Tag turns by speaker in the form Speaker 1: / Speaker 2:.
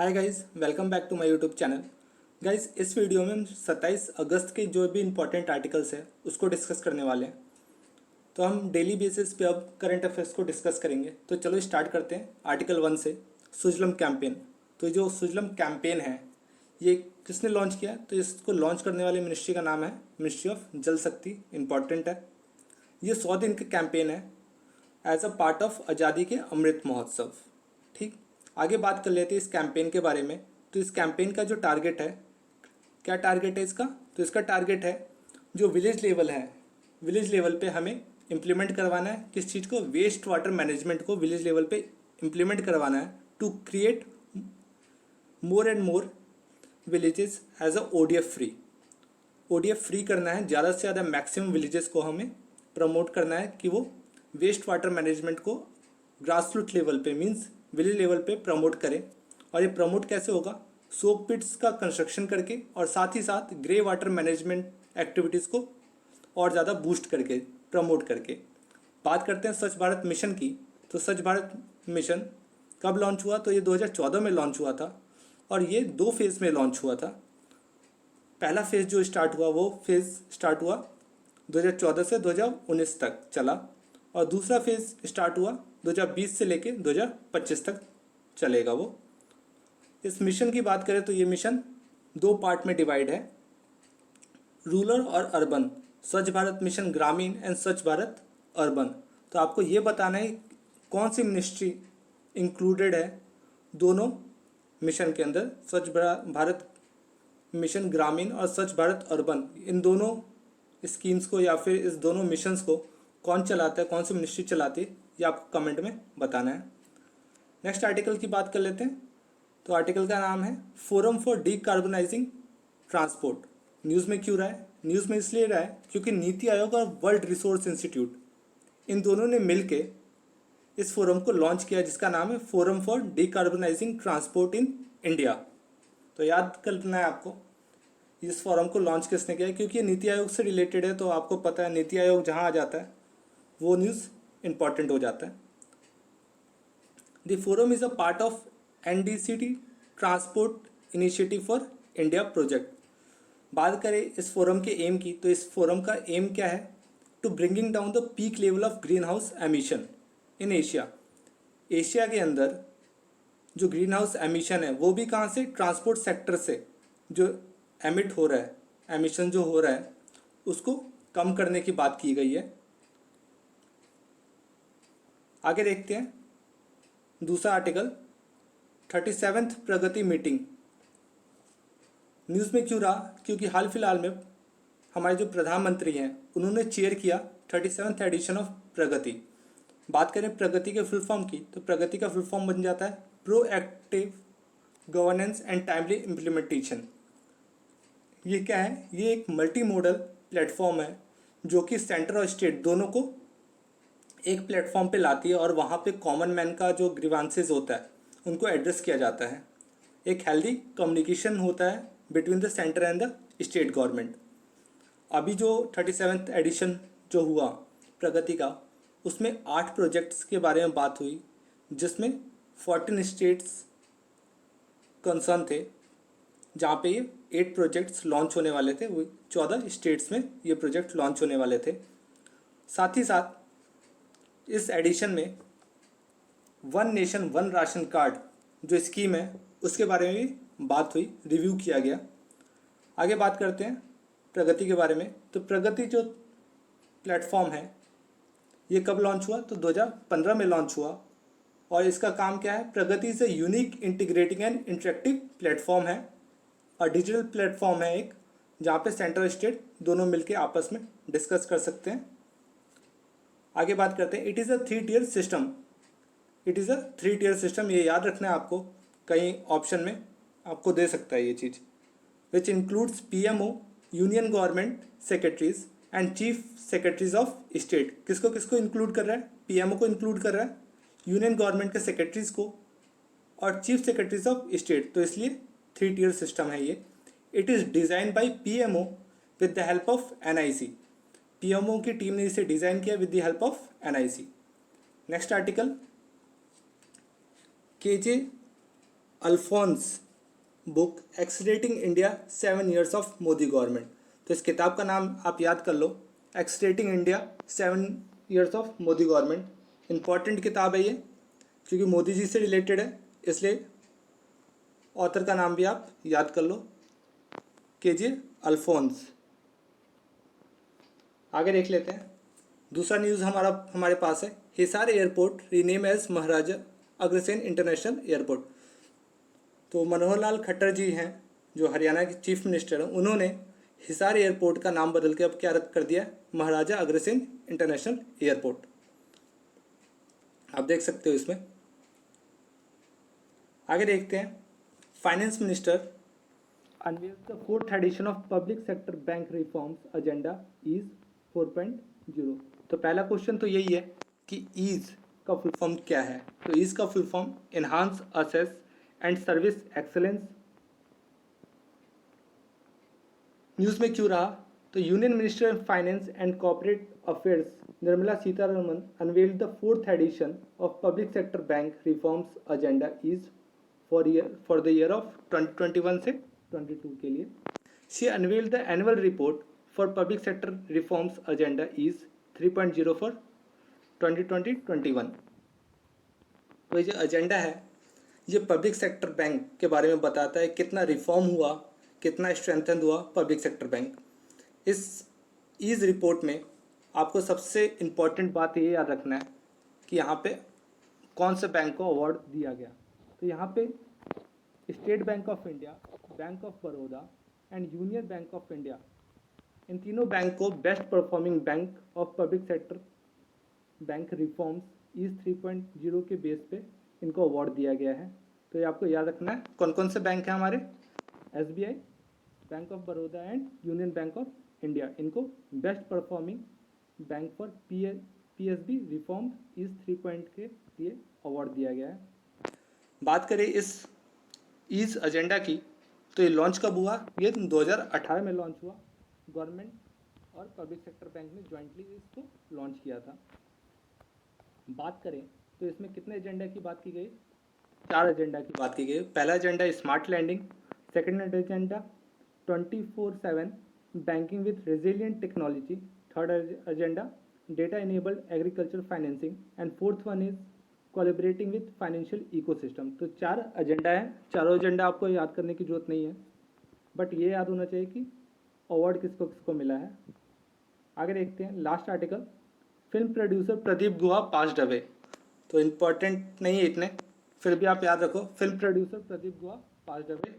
Speaker 1: Hi guys, welcome back to my YouTube channel. Guys, इस video में हम 27 अगस्त के जो भी इंपॉर्टेंट आर्टिकल्स है उसको डिस्कस करने वाले हैं। तो हम डेली बेसिस पे अब करंट अफेयर्स को डिस्कस करेंगे। तो चलो स्टार्ट करते हैं आर्टिकल 1 से। सुजलम कैंपेन। तो जो सुजलम कैंपेन है ये किसने लॉन्च किया? तो इसको लॉन्च करने वाली मिनिस्ट्री का नाम है मिनिस्ट्री ऑफ जल शक्ति। इंपॉर्टेंट है। ये 100 दिन का कैंपेन है एज अ पार्ट ऑफ आज़ादी के अमृत महोत्सव। ठीक, आगे बात कर लेते हैं इस कैंपेन के बारे में। तो इस कैंपेन का जो टारगेट है, क्या टारगेट है इसका? तो इसका टारगेट है जो विलेज लेवल है, विलेज लेवल पे हमें इम्प्लीमेंट करवाना है किस चीज़ को? वेस्ट वाटर मैनेजमेंट को विलेज लेवल पे इम्प्लीमेंट करवाना है to create more and more villages as a ODF free. ODF free करना है, ज़्यादा से ज़्यादा मैक्सिमम विलेजेस को हमें प्रमोट करना है कि वो वेस्ट वाटर मैनेजमेंट को ग्रास रूट लेवल पे मींस विलेज लेवल पे प्रमोट करें। और ये प्रमोट कैसे होगा? सोक पिट्स का कंस्ट्रक्शन करके और साथ ही साथ ग्रे वाटर मैनेजमेंट एक्टिविटीज़ को और ज़्यादा बूस्ट करके, प्रमोट करके। बात करते हैं स्वच्छ भारत मिशन की। तो स्वच्छ भारत मिशन कब लॉन्च हुआ? तो ये 2014 में लॉन्च हुआ था और ये 2 फेज़ में लॉन्च हुआ था। पहला फेज़ जो स्टार्ट हुआ वो फेज़ स्टार्ट हुआ 2014 से 2019 तक चला और दूसरा फेज़ स्टार्ट हुआ 2020 से लेके 2025 तक चलेगा वो। इस मिशन की बात करें तो ये मिशन 2 पार्ट में डिवाइड है, रूरल और अर्बन। स्वच्छ भारत मिशन ग्रामीण एंड स्वच्छ भारत अर्बन। तो आपको ये बताना है कौन सी मिनिस्ट्री इंक्लूडेड है दोनों मिशन के अंदर। स्वच्छ भारत मिशन ग्रामीण और स्वच्छ भारत अर्बन, इन दोनों स्कीम्स को या फिर इस दोनों मिशंस को कौन चलाता है, कौन सी मिनिस्ट्री चलाती है, ये आपको कमेंट में बताना है। नेक्स्ट आर्टिकल की बात कर लेते हैं। तो आर्टिकल का नाम है forum for decarbonising transport. News में क्यों रहा है? न्यूज़ में इसलिए रहा है क्योंकि नीति आयोग और वर्ल्ड रिसोर्स इंस्टीट्यूट इन दोनों ने मिलके इस फोरम को लॉन्च किया जिसका नाम है forum for decarbonising transport in India. तो याद करना है आपको इस फोरम को लॉन्च किसने किया है, क्योंकि ये नीति आयोग से रिलेटेड है। तो आपको पता है नीति आयोग जहाँ आ जाता है वो न्यूज़ इंपॉर्टेंट हो जाता है। The forum is a part of NDCT transport initiative for India project. बात करें इस फोरम के एम की, तो इस फोरम का एम क्या है? To bringing down the peak level of green house emission in Asia. Asia के अंदर जो ग्रीन हाउस एमिशन है वो भी कहाँ से? ट्रांसपोर्ट सेक्टर से जो एमिट हो रहा है, एमिशन जो हो रहा है उसको कम करने की बात की गई है। आगे देखते हैं दूसरा आर्टिकल, 37th प्रगति मीटिंग। न्यूज़ में क्यों रहा? क्योंकि हाल फिलहाल में हमारे जो प्रधानमंत्री हैं उन्होंने चेयर किया 37th एडिशन ऑफ प्रगति। बात करें प्रगति के फुल फॉर्म की, तो प्रगति का फुल फॉर्म बन जाता है proactive governance and timely implementation. ये क्या है? ये एक मल्टी मॉडल प्लेटफॉर्म है जो कि सेंटर और स्टेट दोनों को एक प्लेटफॉर्म पे लाती है और वहाँ पे कॉमन मैन का जो ग्रीवांसेस होता है उनको एड्रेस किया जाता है। एक हेल्दी कम्युनिकेशन होता है between the centre and the state government. अभी जो 37th एडिशन जो हुआ प्रगति का, उसमें 8 प्रोजेक्ट्स के बारे में बात हुई जिसमें 14 स्टेट्स कंसर्न थे, जहाँ पे ये 8 प्रोजेक्ट्स लॉन्च होने वाले थे। वो 14 स्टेट्स में ये प्रोजेक्ट लॉन्च होने वाले थे। साथ ही साथ इस एडिशन में one nation one ration card जो स्कीम है उसके बारे में भी बात हुई, रिव्यू किया गया। आगे बात करते हैं प्रगति के बारे में। तो प्रगति जो प्लेटफॉर्म है ये कब लॉन्च हुआ? तो 2015 में लॉन्च हुआ और इसका काम क्या है? प्रगति से unique integrating and interactive platform है और डिजिटल प्लेटफॉर्म है एक, जहाँ पे सेंट्रल स्टेट दोनों मिलके आपस में डिस्कस कर सकते हैं। आगे बात करते हैं, it is a 3 tier system. It is a 3 tier system, ये याद रखना है आपको, कहीं ऑप्शन में आपको दे सकता है ये चीज़। Which includes PMO, union government secretaries and chief secretaries of state. किसको किसको इंक्लूड कर रहा है? पीएमओ को इंक्लूड कर रहा है, यूनियन गवर्नमेंट के सेक्रेटरीज को और चीफ सेक्रेटरीज ऑफ स्टेट। तो इसलिए 3 टियर सिस्टम है ये। It is design by PMO with the help of NIC. PMO की टीम ने इसे डिज़ाइन किया with the help of NIC. Next article, KJ Alphons book accelerating India 7 years of Modi government. तो इस किताब का नाम आप याद कर लो, accelerating India 7 years of Modi government. Important किताब है ये क्योंकि मोदी जी से रिलेटेड है, इसलिए ऑथर का नाम भी आप याद कर लो, KJ अल्फोंस। आगे देख लेते हैं। दूसरा न्यूज़ हमारे पास है, Hisar airport rename as Maharaja Agrasen international airport. तो मनोहर लाल खट्टर जी हैं जो हरियाणा के चीफ मिनिस्टर हैं, उन्होंने हिसार एयरपोर्ट का नाम बदल के अब क्या रख कर दिया, महाराजा अग्रसेन इंटरनेशनल एयरपोर्ट। आप देख सकते हो इसमें। आगे देखते हैं, finance minister unveils the 4th edition of public sector bank reforms agenda EASE 4.0। तो पहला क्वेश्चन तो यही है कि ईज का फुल फॉर्म क्या है। तो ईज का full form enhance access and service excellence. News में क्यों रहा, तो union minister of finance and corporate affairs Nirmala Sitharaman unveiled the 4th edition of public sector bank reforms agenda EASE for the year of 2021 से 22 के लिए। She unveiled the annual report for public sector reforms agenda EASE 3.0 for 2020-21। तो ये जो agenda है ये public sector bank के बारे में बताता है, कितना रिफॉर्म हुआ, कितना स्ट्रेंथन हुआ पब्लिक सेक्टर बैंक। इस ईज रिपोर्ट में आपको सबसे इम्पॉर्टेंट बात ये याद रखना है कि यहाँ पे कौन से बैंक को अवार्ड दिया गया। तो यहाँ पे State Bank of India, Bank of Baroda and Union Bank of India, इन तीनों बैंक को best performing bank of public sector bank reforms EASE 3.0 के बेस पे इनको अवार्ड दिया गया है। तो ये आपको याद रखना है। कौन कौन से बैंक हैं हमारे, SBI, Bank of Baroda and Union Bank of India, इनको best performing bank for PSB reform ease 3 के लिए अवार्ड दिया गया है। बात करें इस ईज एजेंडा की, तो ये लॉन्च कब हुआ, ये 2018 में लॉन्च हुआ। गवर्नमेंट और पब्लिक सेक्टर बैंक ने ज्वाइंटली इसको लॉन्च किया था। बात करें तो इसमें कितने एजेंडा की बात की गई, 4 एजेंडा की बात की गई। पहला agenda smart lending, second agenda 24/7 banking with resilient technology, third agenda data enabled agriculture financing and fourth one is collaborating with financial ecosystem. तो 4 एजेंडा है। चारों एजेंडा आपको याद करने की जरूरत नहीं है, बट ये याद होना चाहिए कि अवार्ड किसको किसको मिला है। आगे देखते हैं last article, film producer Pradeep Guha passed away. तो इम्पॉर्टेंट नहीं है इतने, फिर भी आप याद रखो, film producer Pradeep Guha passed away